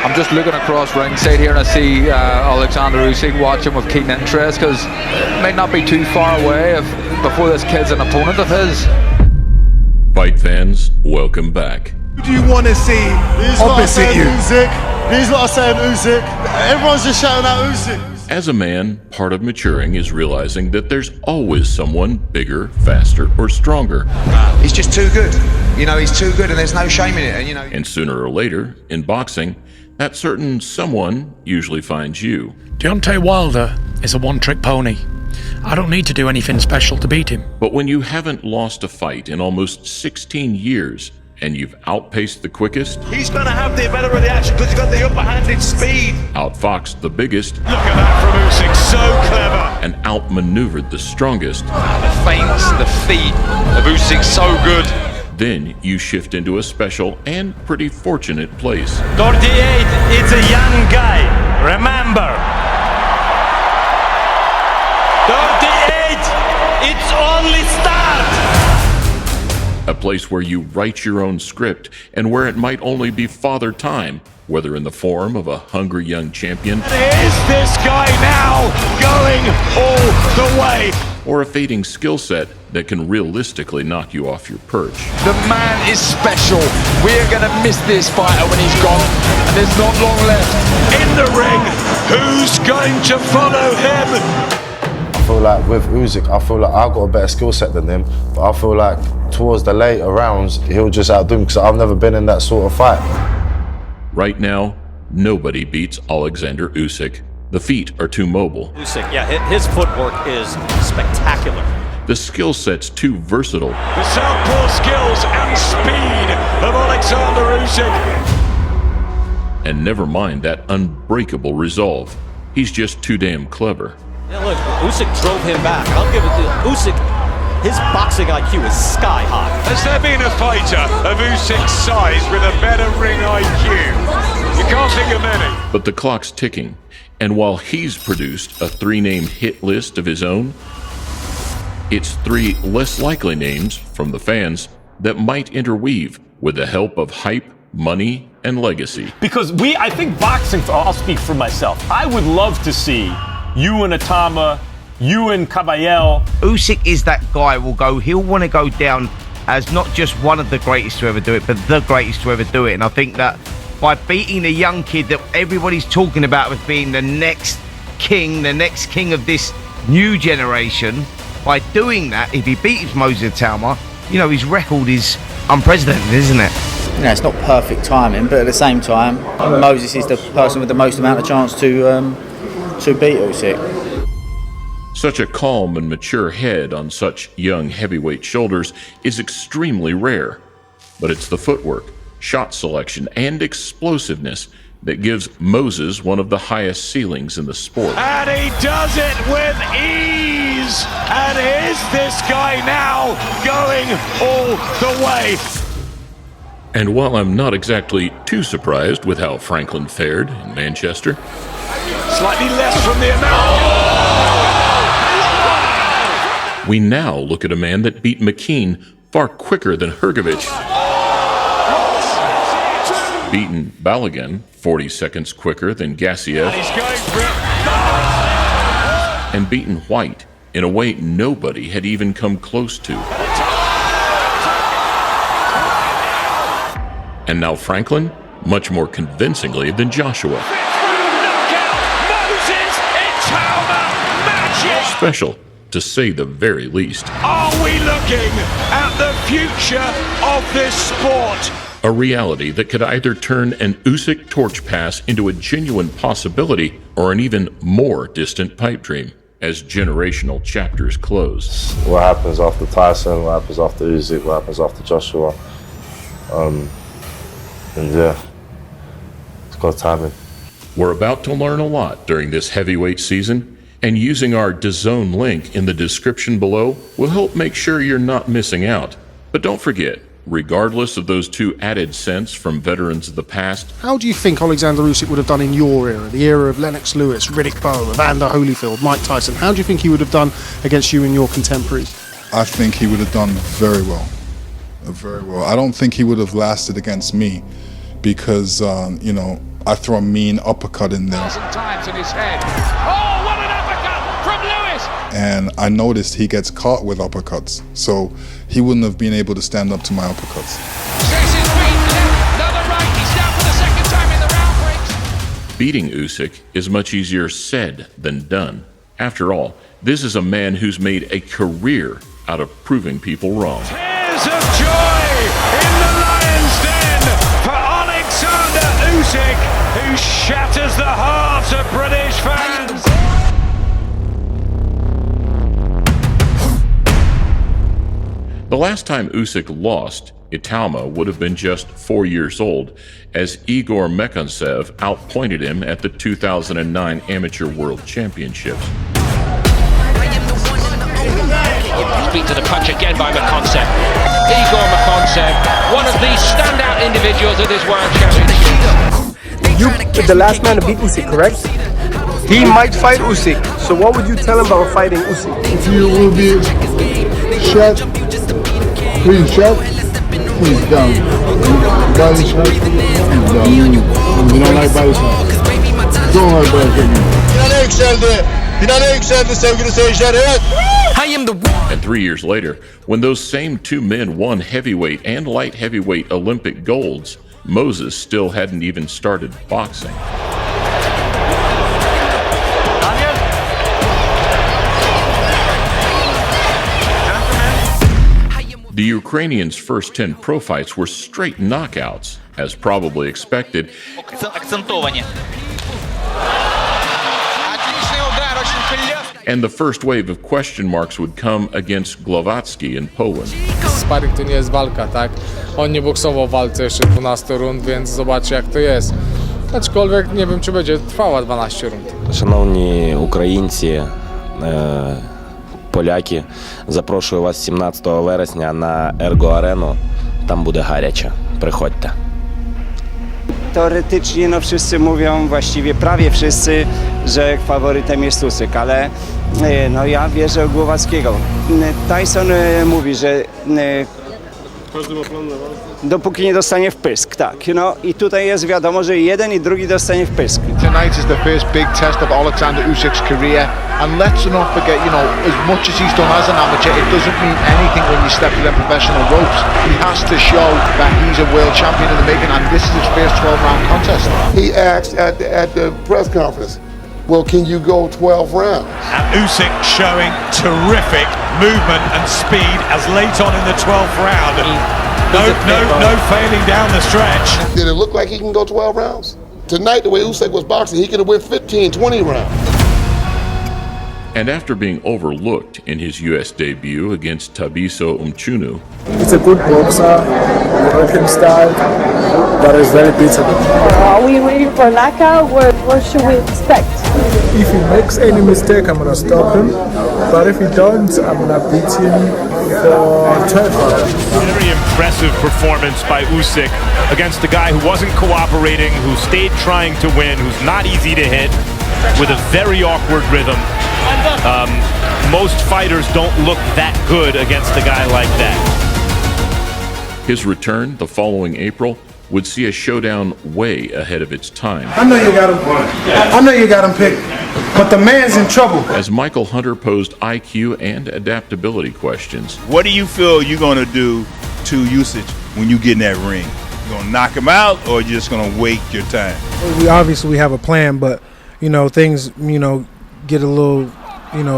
I'm just looking across ringside here and I see Oleksandr Usyk watching with keen interest, because it might not be too far away before this kid's an opponent of his. Fight fans, welcome back. Who do you want to see opposite you? These lot are saying Usyk. Everyone's just shouting out Usyk. As a man, part of maturing is realizing that there's always someone bigger, faster, or stronger. He's just too good. You know, he's too good and there's no shame in it. And, you know. And sooner or later, in boxing, that certain someone usually finds you. Deontay Wilder is a one-trick pony. I don't need to do anything special to beat him. But when you haven't lost a fight in almost 16 years, and you've outpaced the quickest, he's going to have the better reaction because he's got the upper hand in speed. Outfoxed the biggest. Look at that from Usyk, so clever. And outmaneuvered the strongest. The feints, the feet of Usyk, so good. Then you shift into a special and pretty fortunate place. 38, it's a young guy, remember. 38, it's only start. A place where you write your own script and where it might only be father time, whether in the form of a hungry young champion. Is this guy now going all the way? Or a fading skill set that can realistically knock you off your perch. The man is special. We're going to miss this fighter when he's gone, and there's not long left. In the ring, who's going to follow him? I feel like with Usyk, I feel like I've got a better skill set than him, but I feel like towards the later rounds, he'll just outdo me because I've never been in that sort of fight. Right now, nobody beats Oleksandr Usyk. The feet are too mobile. Usyk, yeah, his footwork is spectacular. The skill set's too versatile. The southpaw skills and speed of Oleksandr Usyk. And never mind that unbreakable resolve. He's just too damn clever. Yeah, look, Usyk drove him back. I'll give it to Usyk. His boxing IQ is sky high. Has there been a fighter of Usyk's size with a better ring IQ? You can't think of many. But the clock's ticking, and while he's produced a 3-name hit list of his own, it's 3 less likely names from the fans that might interweave with the help of hype, money, and legacy. Because I think boxing, I'll speak for myself, I would love to see you and Itauma, you and Caballero. Usyk is that guy. He'll want to go down as not just one of the greatest to ever do it, but the greatest to ever do it. And I think that by beating the young kid that everybody's talking about as being the next king of this new generation, by doing that, if he beats Moses Itauma, you know, his record is unprecedented, isn't it? You know, it's not perfect timing, but at the same time, Moses is the person with the most amount of chance to beat Usyk. Such a calm and mature head on such young heavyweight shoulders is extremely rare. But it's the footwork, shot selection, and explosiveness that gives Moses one of the highest ceilings in the sport. And he does it with ease! And is this guy now going all the way? And while I'm not exactly too surprised with how Franklin fared in Manchester, slightly less from the amount. We now look at a man that beat McKean far quicker than Hrgovic. Beaten Balogun 40 seconds quicker than Gassiev. And beaten White in a way nobody had even come close to. And now Franklin, much more convincingly than Joshua. Moses Itauma, magic! Special, to say the very least. Are we looking at the future of this sport? A reality that could either turn an Usyk torch pass into a genuine possibility or an even more distant pipe dream as generational chapters close. What happens after Tyson, what happens after Usyk, what happens after Joshua. And yeah, it's got timing. We're about to learn a lot during this heavyweight season, and using our DAZN link in the description below will help make sure you're not missing out. But don't forget, regardless of those 2 added cents from veterans of the past, How do you think Oleksandr Usyk would have done in your era, the era of Lennox Lewis, Riddick Bowe, Evander Holyfield, Mike Tyson? How do you think he would have done against you and your contemporaries? I think he would have done very well. Very well. I don't think he would have lasted against me because, you know, I throw a mean uppercut in there. Times in his head. Oh, what an uppercut from Lewis! And I noticed he gets caught with uppercuts, so he wouldn't have been able to stand up to my uppercuts. Sets his feet left, another right. He's down for the second time in the round breaks. Beating Usyk is much easier said than done. After all, this is a man who's made a career out of proving people wrong. Tears of joy in the Lion's Den for Oleksandr Usyk, who shatters the hearts of British fans. The last time Usyk lost, Itauma would have been just 4 years old, as Igor Mekhansev outpointed him at the 2009 Amateur World Championships. Beat to the punch again by Mekhansev. Igor Mekhansev, one of the standout individuals at this World Championship. You, the last man to beat Usyk, correct? He might fight Usyk. So what would you tell him about fighting Usyk? If you will be shot, please shot, please down. Body shot, please down. We don't like body shots. Don't like body shots. Finale yükseldi. Finale yükseldi sevgili seyirciler. Evet. And 3 years later, when those same two men won heavyweight and light heavyweight Olympic golds, Moses still hadn't even started boxing. The Ukrainians' first 10 pro fights were straight knockouts, as probably expected. And the first wave of question marks would come against Glowacki in Poland. Sparring to nie jest walka, tak? On nie boksował w walce jeszcze 12 rund, więc zobaczy jak to jest. Aczkolwiek nie wiem, czy będzie trwała 12 rund. Шановні українці, поляки, запрошую вас 17 вересня на Ерго-арену. Там буде гаряче. Приходьте. Teoretycznie no wszyscy mówią, właściwie prawie wszyscy, że faworytem jest Usyk, ale no ja wierzę w Głowackiego. Tyson mówi, że dopóki nie dostanie w pysk, tak. No i tutaj jest wiadomo, że jeden i drugi dostanie w pysk. Tonight is the first big test of Oleksandr Usyk's career, and let's not forget, you know, as much as he's done as an amateur, it doesn't mean anything when you step to the professional ropes. He has to show that he's a world champion in the making, and this is his first 12-round contest. He asked at the press conference, well, can you go 12 rounds? And Usyk showing terrific movement and speed as late on in the 12th round. No failing down the stretch. Did it look like he can go 12 rounds? Tonight, the way Usyk was boxing, he could have went 15, 20 rounds. And after being overlooked in his U.S. debut against Tabiso Umchunu, He's a good boxer, European style, but it's very beatable. Are we waiting for a knockout? What should we expect? If he makes any mistake, I'm gonna stop him. But if he don't, I'm gonna beat him for 12 rounds. Very impressive performance by Usyk against a guy who wasn't cooperating, who stayed trying to win, who's not easy to hit, with a very awkward rhythm. Most fighters don't look that good against a guy like that. his return the following April would see a showdown way ahead of its time. I know you got him. I know you got him picked, but the man's in trouble. As Michael Hunter posed IQ and adaptability questions. What do you feel you're going to do to Usyk when you get in that ring? You going to knock him out, or you just going to wait your time? We obviously have a plan, but things get a little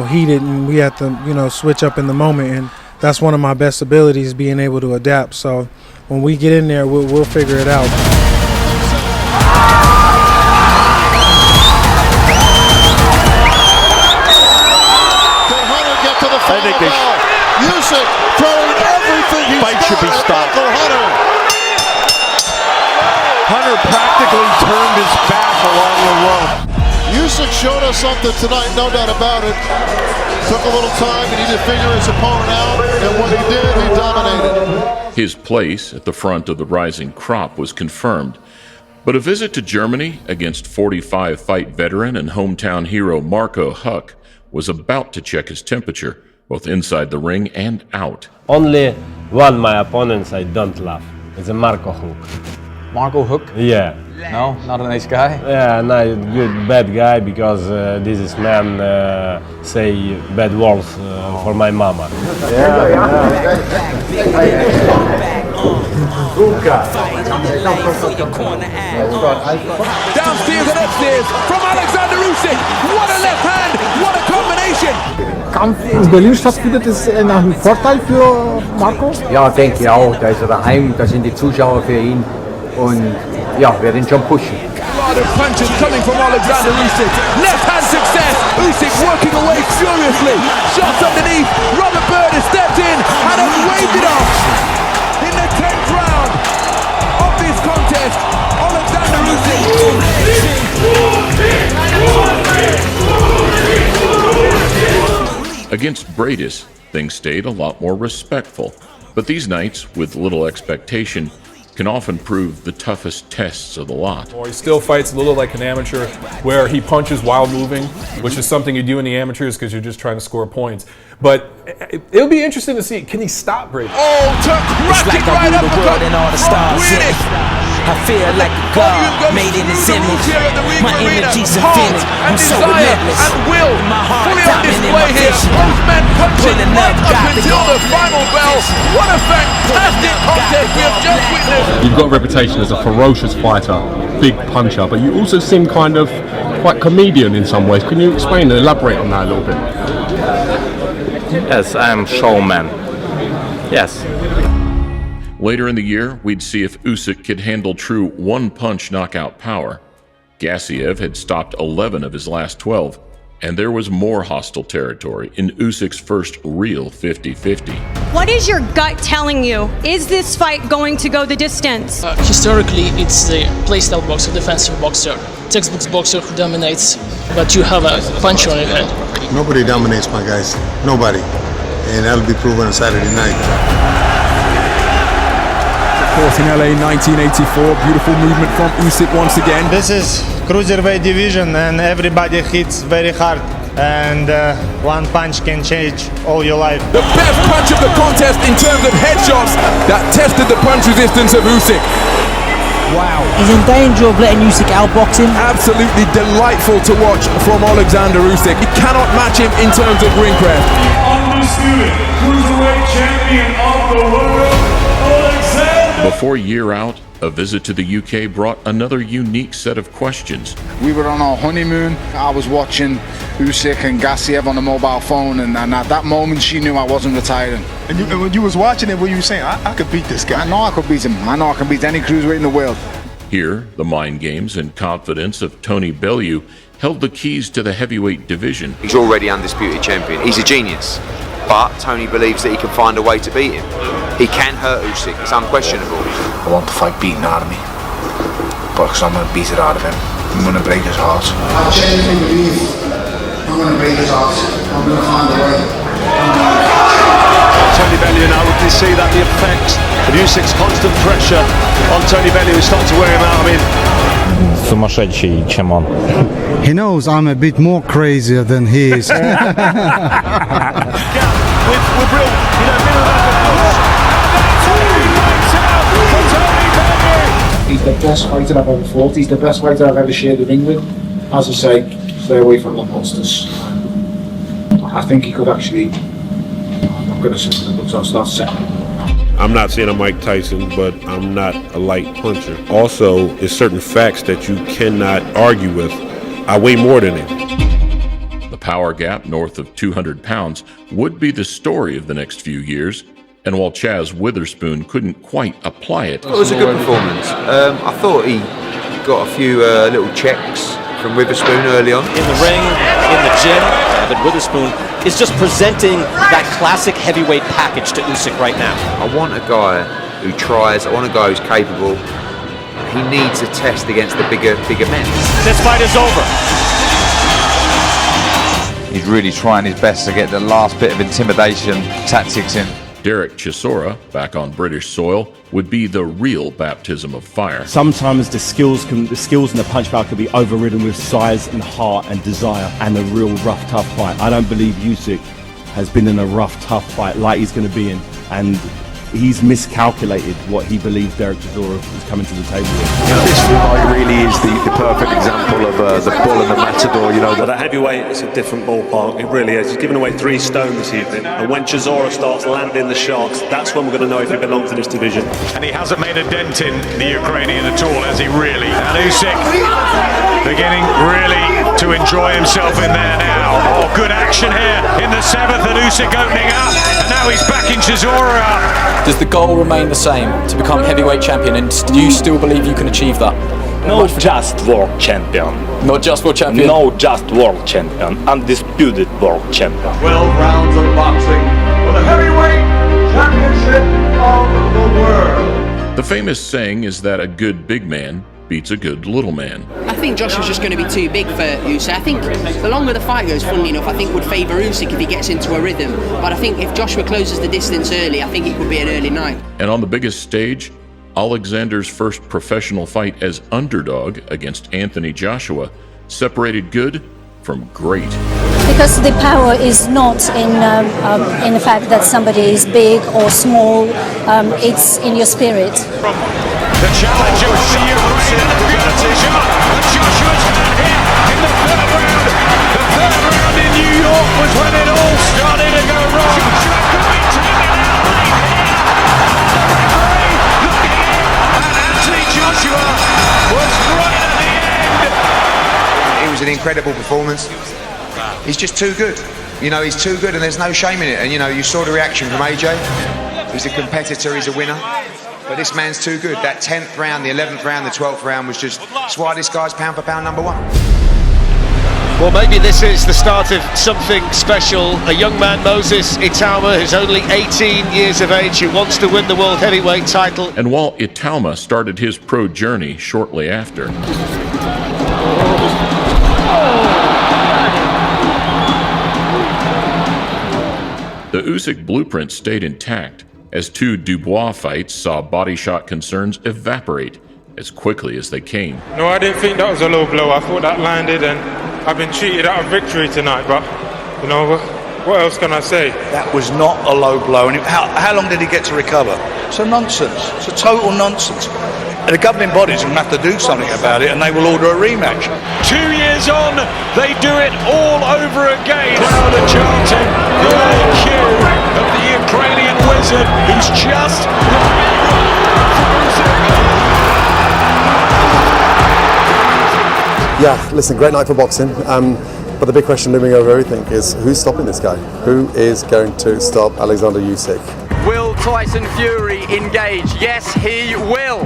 heated, and we have to switch up in the moment, and that's one of my best abilities, being able to adapt. So when we get in there, we'll figure it out. I think they Usyk throwing everything he's Fight should be stopped. Hunter practically turned his back along the rope. Usyk showed us something tonight, no doubt about it. Took a little time, he needed to figure his opponent out, and when he did, he dominated. His place at the front of the rising crop was confirmed, but a visit to Germany against 45-fight veteran and hometown hero Marco Huck was about to check his temperature, both inside the ring and out. Only one my opponents I don't love. It's a Marco Huck. Marco Hook? Yeah. No, not a nice guy? Yeah, not a good, bad guy, because this is man say bad words for my mama. Downstairs and upstairs from Oleksandr Usyk. What a left hand! What a combination! Kampf in Berlin stattfindet, ist ein Vorteil für Marco? Ja, denke ich auch. Da ist er daheim, da sind die Zuschauer für ihn und ja, wir werden schon pushen. A lot of punches coming from Oleksandr Usyk. Left hand success. Usyk working away furiously. Shots underneath. Robert Bird has stepped in and has waved it off. In the 10th round of this contest, Oleksandr Usyk. Against Bradis, things stayed a lot more respectful, but these nights, with little expectation, can often prove the toughest tests of the lot. He still fights a little like an amateur, where he punches while moving, which is something you do in the amateurs because you're just trying to score points. But it'll be interesting to see, can he stop Brady? Oh, cracking right up from British. I feel like a god made in his image. My energy's infinite. I'm so relentless. And will my heart fully on display here. Both men punching right up until the final bell. What a fantastic contest we have just witnessed. You've got a reputation as a ferocious fighter, big puncher, but you also seem kind of quite comedian in some ways. Can you explain and elaborate on that a little bit? Yes, I am showman. Yes. Later in the year, we'd see if Usyk could handle true one-punch knockout power. Gassiev had stopped 11 of his last 12, and there was more hostile territory in Usyk's first real 50-50. What is your gut telling you? Is this fight going to go the distance? Historically, it's the playstyle boxer, defensive boxer, textbook boxer who dominates, but you have a puncher on your head. Nobody dominates, my guys. Nobody. And that'll be proven on Saturday night. In LA 1984, beautiful movement from Usyk once again. This is cruiserweight division and everybody hits very hard, and one punch can change all your life. The best punch of the contest in terms of headshots that tested the punch resistance of Usyk. Wow. He's in danger of letting Usyk outbox him. Absolutely delightful to watch from Oleksandr Usyk. You cannot match him in terms of ring craft. Undisputed cruiserweight champion of the world, Oleksandr. Before year out, a visit to the UK brought another unique set of questions. We were on our honeymoon. I was watching Usyk and Gassiev on the mobile phone, and at that moment she knew I wasn't retiring. And when you was watching it, what you were saying, I could beat this guy. I know I could beat him. I know I can beat any cruiserweight in the world. Here, the mind games and confidence of Tony Bellew held the keys to the heavyweight division. He's already undisputed champion. He's a genius. But Tony believes that he can find a way to beat him. He can hurt Usyk, it's unquestionable. I want the fight beaten out of me, but I'm going to beat it out of him. I'm going to break his heart. I genuinely believe I'm going to break his heart. I'm going to find a way. Tony Bellew now, we can see that the effect of Usyk's constant pressure on Tony Bellew is starting to wear him out. I mean, Сумасшедший, чем он. He knows I'm a bit more crazier than he is. He's the best fighter I've ever fought. He's the best fighter I've ever shared the ring with. As I say, stay away from the monsters. I think he could actually. I'm not going to say that, but I'll start second. I'm not saying I'm Mike Tyson, but I'm not a light puncher. Also, there's certain facts that you cannot argue with. I weigh more than him. The power gap north of 200 pounds would be the story of the next few years, and while Chaz Witherspoon couldn't quite apply it. It was a good performance. I thought he got a few little checks from Witherspoon early on. In the ring, in the gym, but Witherspoon is just presenting that classic heavyweight package to Usyk right now. I want a guy who tries, I want a guy who's capable. He needs a test against the bigger men. This fight is over. He's really trying his best to get the last bit of intimidation tactics in. Derek Chisora, back on British soil, would be the real baptism of fire. Sometimes the skills and the punch power can be overridden with size and heart and desire and a real rough, tough fight. I don't believe Usyk has been in a rough, tough fight like he's going to be in. And he's miscalculated what he believes Derek Chisora is coming to the table with. You know, this fight really is the perfect example of the bull and the matador. You know, but at heavyweight, it's a different ballpark. It really is. He's given away 3 stone this evening, and when Chisora starts landing the shots, that's when we're going to know if he belongs in this division. And he hasn't made a dent in the Ukrainian at all, has he really? And Usyk beginning really to enjoy himself in there now. Oh, good action here in the 7th, and Usyk opening up, and now he's backing Chisora up. Does the goal remain the same, to become heavyweight champion, and do you still believe you can achieve that? No, just world champion. Not just world champion? No, just world champion. Undisputed world champion. 12 rounds of boxing for the heavyweight championship of the world. The famous saying is that a good big man beats a good little man. I think Joshua's just going to be too big for Usyk. I think the longer the fight goes, funnily enough, I think would favour Usyk if he gets into a rhythm. But I think if Joshua closes the distance early, I think it could be an early night. And on the biggest stage, Oleksandr's first professional fight as underdog against Anthony Joshua separated good from great. Because the power is not in the fact that somebody is big or small, it's in your spirit. The challenger for the Ukraine and the competition, and Joshua's had him in the 3rd round. The 3rd round in New York was when it all started to go wrong. Joshua going to the middle lane here. The referee looking in, and Anthony Joshua was right at the end. It was an incredible performance. He's just too good. You know, he's too good, and there's no shame in it. And you know, you saw the reaction from AJ. He's a competitor, he's a winner. But this man's too good. That 10th round, the 11th round, the 12th round was just... That's why this guy's pound for pound number 1. Well, maybe this is the start of something special. A young man, Moses Itauma, who's only 18 years of age, who wants to win the world heavyweight title. And while Itauma started his pro journey shortly after, the Usyk blueprint stayed intact, as 2 Dubois fights saw body shot concerns evaporate as quickly as they came. No, I didn't think that was a low blow. I thought that landed, and I've been cheated out of victory tonight, but, you know, what else can I say? That was not a low blow. And how long did he get to recover? It's a nonsense. It's a total nonsense. And the governing bodies will have to do something about it, and they will order a rematch. 2 years on, they do it all over again. Crowd are chanting the IQ of the Ukrainian wizard, who's just... Yeah, listen, great night for boxing. But the big question looming over everything is who's stopping this guy? Who is going to stop Oleksandr Usyk? Will Tyson Fury engage? Yes, he will.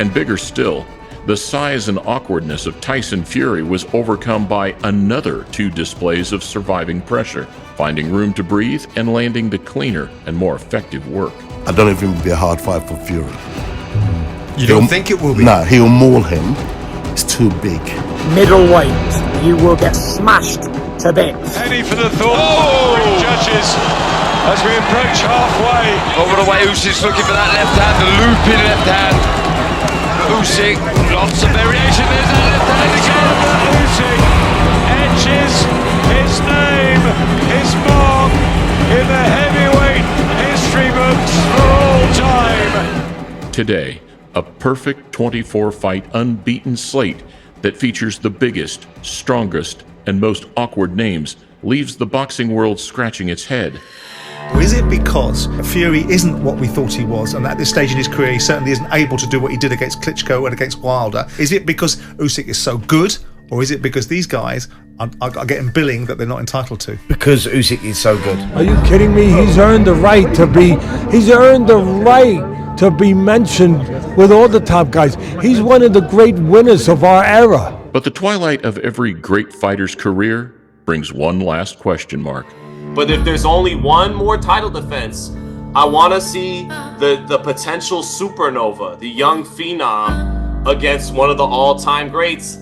And bigger still, the size and awkwardness of Tyson Fury was overcome by another 2 displays of surviving pressure, finding room to breathe and landing the cleaner and more effective work. I don't know if it will be a hard fight for Fury. You don't think it will be? No, he'll maul him. It's too big. Middleweight, you will get smashed to bits. Heading for the thought. Oh! Judges, as we approach halfway. Over the way, Usyk's looking for that left hand, the looping left hand. Usyk, lots of variation. There's that left hand again. Usyk etches his name, his mark in the heavyweight history books for all time. Today, a perfect 24-fight unbeaten slate that features the biggest, strongest, and most awkward names leaves the boxing world scratching its head. Or is it because Fury isn't what we thought he was, and at this stage in his career he certainly isn't able to do what he did against Klitschko and against Wilder? Is it because Usyk is so good, or is it because these guys are getting billing that they're not entitled to? Because Usyk is so good. Are you kidding me? He's earned the right to be... He's earned the right to be mentioned with all the top guys. He's one of the great winners of our era. But the twilight of every great fighter's career brings one last question mark. But if there's only one more title defense, I want to see the potential supernova, the young phenom, against one of the all-time greats.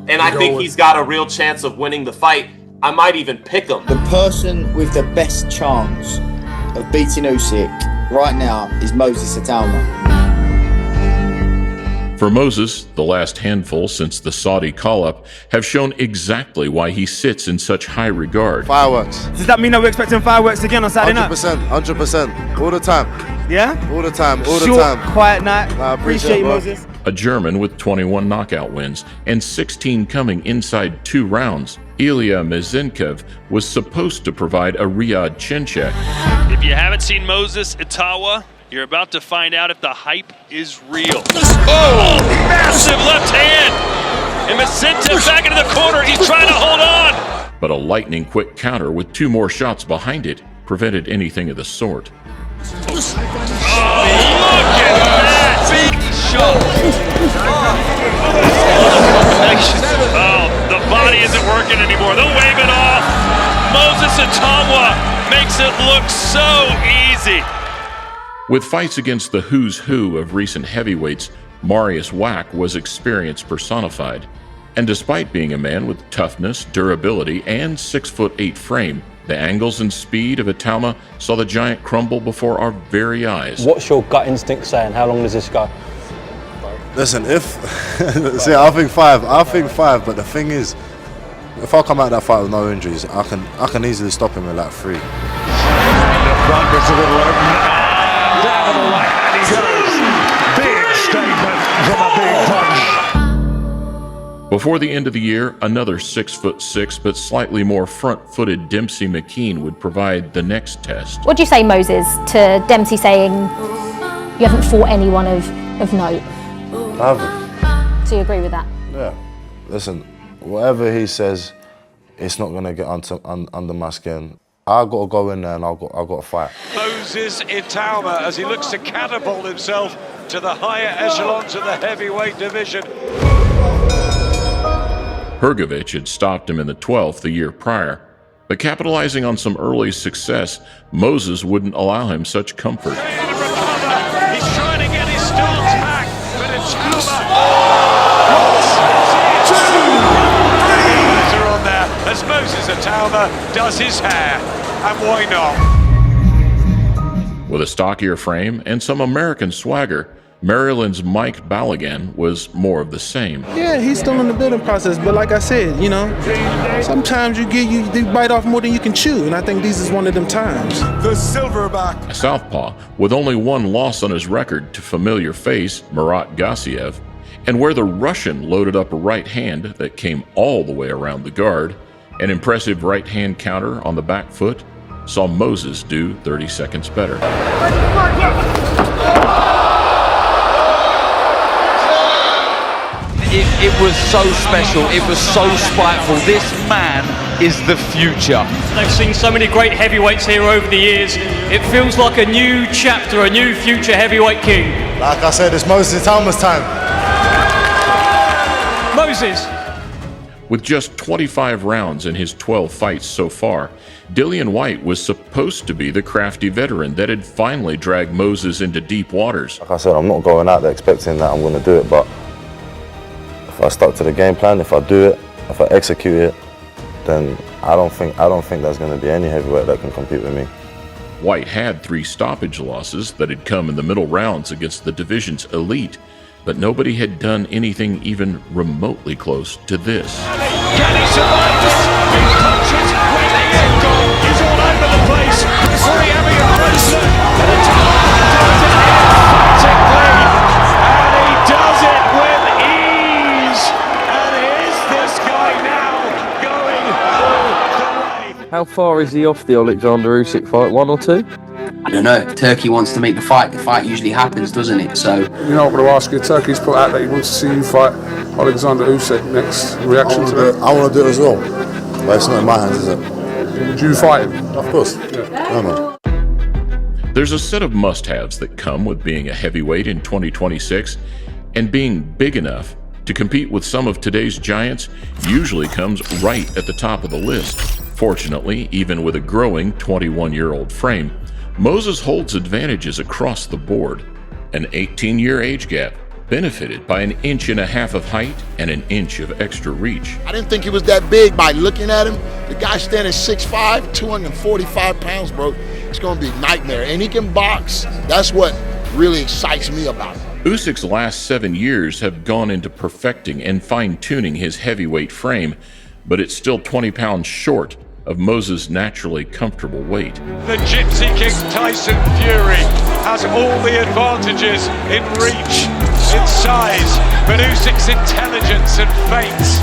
And I think he's got a real chance of winning the fight. I might even pick him. The person with the best chance of beating Usyk right now is Moses Itauma. For Moses, the last handful since the Saudi call-up have shown exactly why he sits in such high regard. Fireworks. Does that mean that we're expecting fireworks again on Saturday night? 100%. All the time. Yeah? All the time. Short, quiet night. I appreciate you, Moses. A German with 21 knockout wins and 16 coming inside 2 rounds, Ilya Mezinkov was supposed to provide a Riyadh chin check. If you haven't seen Moses Itauma, you're about to find out if the hype is real. Oh, massive left hand! And Mezinkov back into the corner. He's trying to hold on. But a lightning-quick counter with 2 more shots behind it prevented anything of the sort. Oh, look at that! Big shot! Oh, the body isn't working anymore. They'll wave it off. Moses Itauma makes it look so easy. With fights against the who's who of recent heavyweights, Marius Wack was experience personified. And despite being a man with toughness, durability, and 6'8" frame, the angles and speed of Itauma saw the giant crumble before our very eyes. What's your gut instinct saying? How long does this go? Listen, see, I think five, but the thing is, if I come out that fight with no injuries, I can easily stop him in like 3. In the front, it's a little open. Down to the right, and he goes. Big statement from a big punch. Before the end of the year, another 6'6" but slightly more front-footed Dempsey McKean would provide the next test. What do you say, Moses, to Dempsey saying you haven't fought anyone of note? I haven't. So you agree with that? Yeah. Listen, whatever he says, it's not going to get under my skin. I've got to go in there and I've got to fight. Moses Itauma as he looks to catapult himself to the higher echelons of the heavyweight division. Hrgovic had stopped him in the 12th the year prior, but capitalizing on some early success, Moses wouldn't allow him such comfort. He's trying to get his stance back, but Itauma are on there as Moses Itauma does his hair, and why not? With a stockier frame and some American swagger, Maryland's Mike Balagan was more of the same. Yeah, he's still in the building process, but like I said, you know, sometimes you bite off more than you can chew, and I think this is one of them times. The silverback. A southpaw with only 1 loss on his record to familiar face Murat Gassiev, and where the Russian loaded up a right hand that came all the way around the guard, an impressive right hand counter on the back foot saw Moses do 30 seconds better. It was so special, it was so spiteful. This man is the future. They've seen so many great heavyweights here over the years. It feels like a new chapter, a new future heavyweight king. Like I said, it's Moses Itauma's time. Moses. With just 25 rounds in his 12 fights so far, Dillian Whyte was supposed to be the crafty veteran that had finally dragged Moses into deep waters. Like I said, I'm not going out there expecting that I'm going to do it, but if I stuck to the game plan, if I do it, if I execute it, then I don't think there's going to be any heavyweight that can compete with me. Whyte had 3 stoppage losses that had come in the middle rounds against the division's elite, but nobody had done anything even remotely close to this. Can he survive this? He punches when the end goal is all over the place. Very heavy and bracelet. And Itauma does it emphatically. And he does it with ease. And is this guy now going all the way? How far is he off the Oleksandr Usyk fight? 1 or 2? I don't know. Turkey wants to make the fight usually happens, doesn't it? So you know what I'm going to ask you. Turkey's put out that he wants to see you fight Oleksandr Usyk next. Reaction to that? I want to do it as well, but it's not in my hands, is it? Would you fight him? Of course. Yeah. No. There's a set of must-haves that come with being a heavyweight in 2026, and being big enough to compete with some of today's giants usually comes right at the top of the list. Fortunately, even with a growing 21-year-old frame, Moses holds advantages across the board. An 18-year age gap, benefited by 1.5 inches of height and 1 inch of extra reach. I didn't think he was that big by looking at him. The guy standing 6'5", 245 pounds, bro. It's going to be a nightmare. And he can box. That's what really excites me about him. Usyk's last 7 years have gone into perfecting and fine-tuning his heavyweight frame, but it's still 20 pounds short of Moses' naturally comfortable weight. The Gypsy King Tyson Fury has all the advantages in reach, in size, but Usyk's intelligence and feints.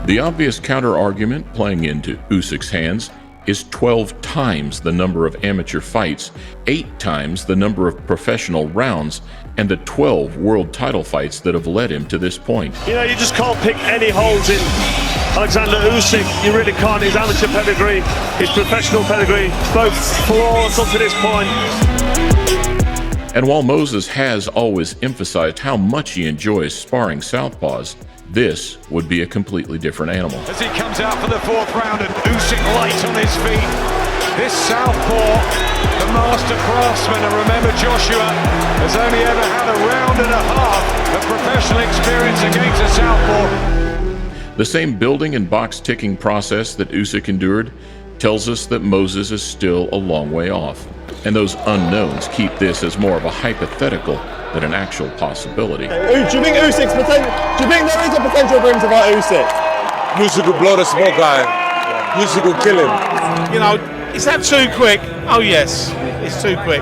The obvious counter-argument playing into Usyk's hands is 12 times the number of amateur fights, 8 times the number of professional rounds, and the 12 world title fights that have led him to this point. You know, you just can't pick any holes in Oleksandr Usyk. You really can't. His amateur pedigree, his professional pedigree, both flawless up to this point. And while Moses has always emphasized how much he enjoys sparring southpaws, this would be a completely different animal. As he comes out for the 4th round and Usyk light on his feet. This southpaw, the master craftsman, and remember Joshua has only ever had a round and a half of professional experience against a southpaw. The same building and box ticking process that Usyk endured tells us that Moses is still a long way off, and those unknowns keep this as more of a hypothetical than an actual possibility. Do you think Usyk's potential? Do you think there is a potential for him to fight Usyk? Usyk will blow the smoke out. Usyk will kill him. You know, is that too quick? Oh yes, it's too quick.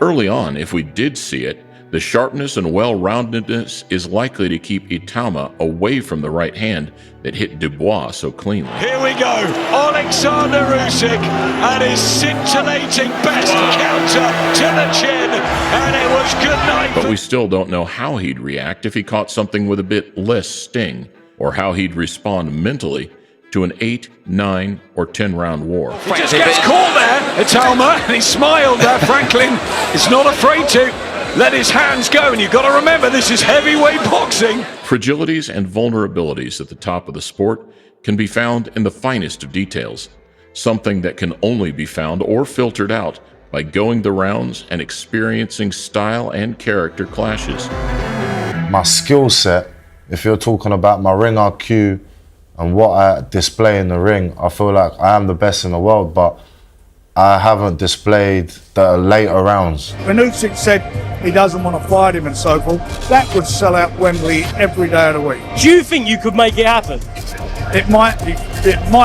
Early on, if we did see it, the sharpness and well-roundedness is likely to keep Itauma away from the right hand that hit Dubois so cleanly. Here we go, Oleksandr Usyk and his scintillating best counter to the chin, and it was good night. But we still don't know how he'd react if he caught something with a bit less sting, or how he'd respond mentally to an 8, 9, or 10-round war. He just gets caught there, Itauma, and he smiled there. Franklin is not afraid to let his hands go, and you've got to remember this is heavyweight boxing. Fragilities and vulnerabilities at the top of the sport can be found in the finest of details, something that can only be found or filtered out by going the rounds and experiencing style and character clashes. My skill set, if you're talking about my ring IQ and what I display in the ring, I feel like I am the best in the world, but I haven't displayed the later rounds. When Usyk said he doesn't want to fight him and so forth, that would sell out Wembley every day of the week. Do you think you could make it happen? It might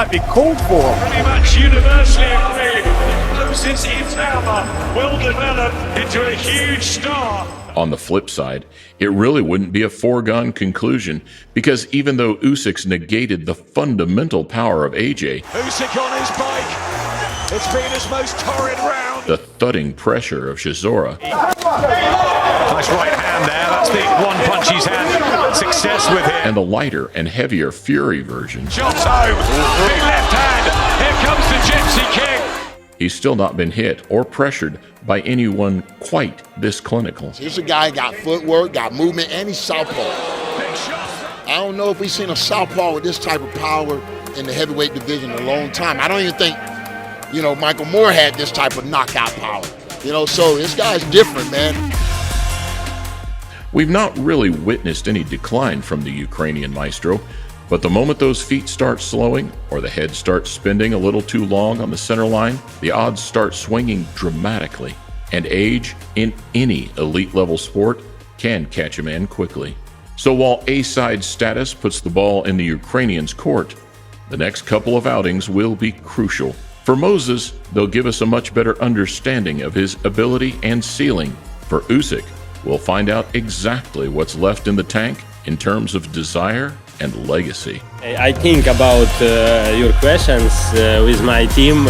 be called for. Pretty much universally agreed. Moses Itauma will develop into a huge star. On the flip side, it really wouldn't be a foregone conclusion, because even though Usyk's negated the fundamental power of AJ, Usyk on his bike. It's been his most torrid round. the thudding pressure of Chisora, Nice right hand there. That's the one punch he's had success with him. and the lighter and heavier Fury version, Shots home. Big left hand. Here comes the Gypsy King. he's still not been hit or pressured by anyone quite this clinical. Here's a guy got footwork, got movement, and he's southpaw. I don't know if we've seen a southpaw with this type of power in the heavyweight division in a long time. I don't even think, Michael Moore had this type of knockout power. So this guy's different, man. We've not really witnessed any decline from the Ukrainian maestro, but the moment those feet start slowing or the head starts spinning a little too long on the center line, the odds start swinging dramatically, and age in any elite level sport can catch a man quickly. So while A-side status puts the ball in the Ukrainians' court, the next couple of outings will be crucial. For Moses, they'll give us a much better understanding of his ability and ceiling. For Usyk, we'll find out exactly what's left in the tank in terms of desire and legacy. I think about your questions with my team.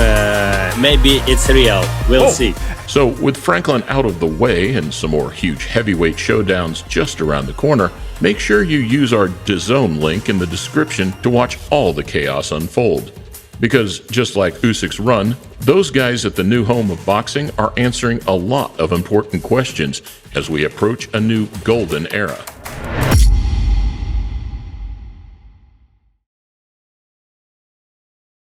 Maybe it's real. We'll see. So with Franklin out of the way and some more huge heavyweight showdowns just around the corner, make sure you use our DAZN link in the description to watch all the chaos unfold. Because just like Usyk's run, those guys at the new home of boxing are answering a lot of important questions as we approach a new golden era.